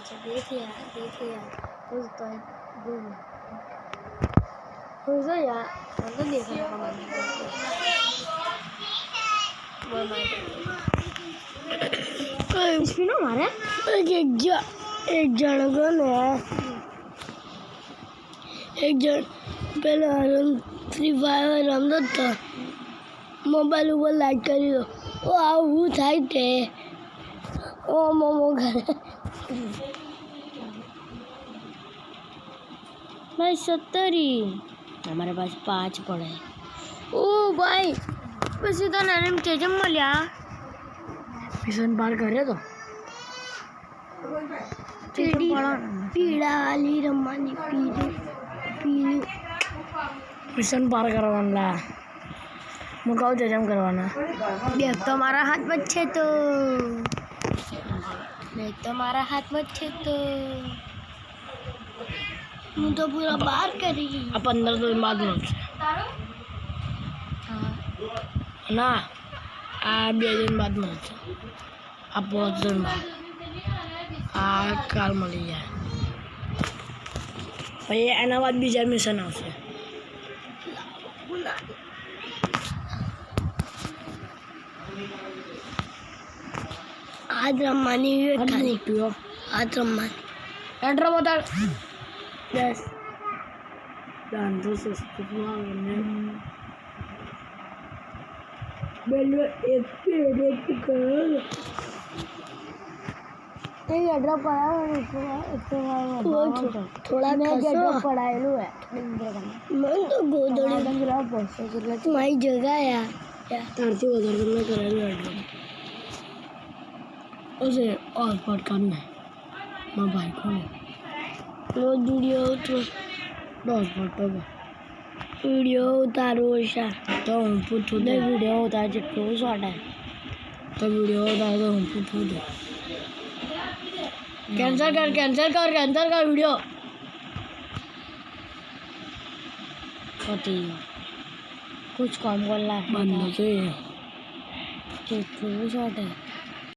देख यार कुछ तो है हो यार तो देखने का मन इसमें ना हमारे एक जन को एक जन पहले फ्री फायर रमता था मोबाइल ऊपर लाइट करी दो वो आવું થાય તે ओ मोमो घर भाई 70 हमारे पास 5 पड़े ओ भाई बस तो नाम तेजम મળ્યા મિશન પાર કરે તો પીળા વાલી રમવાની પીળું મિશન પાર કરવાના હું કહું તેજમ કરવાના દેખ તો મારા હાથમાં જ છે તો देख तो हमारा हाथ में थे तो मैं तो पूरा बाहर करेगी अब 15 दिन बाद में ना आ 2 दिन बाद में अब 5 दिन बाद आ काल मળી જાય પછી એના બાદ બીજા મિશન આવશે आज रमવાની ખાલી પીઓ आज રમવાની એડ્રો બતા 10 દાંતો સસ્તું ને બેલો એક પેરેટ કરો એ એડ્રો પડાવો થોડા મેં એડ્રો પડાયેલું હે મન તો ગોદડી ડંગરા પડશે એટલે મારી જગા યાર તારથી વધારે તમને કરાયેલું એડ્રો उसे और पढ़ करना है मैं भाई को वो वीडियो तो 10 फोटो वीडियो उतारो ऐसा तो हम पूछो दे वीडियो उतार जो क्लोज वाला है तो वीडियो उतार तो हम पूछो दे कैंसिल कर वीडियो पति कुछ काम करना है बंद से क्लोज वाला है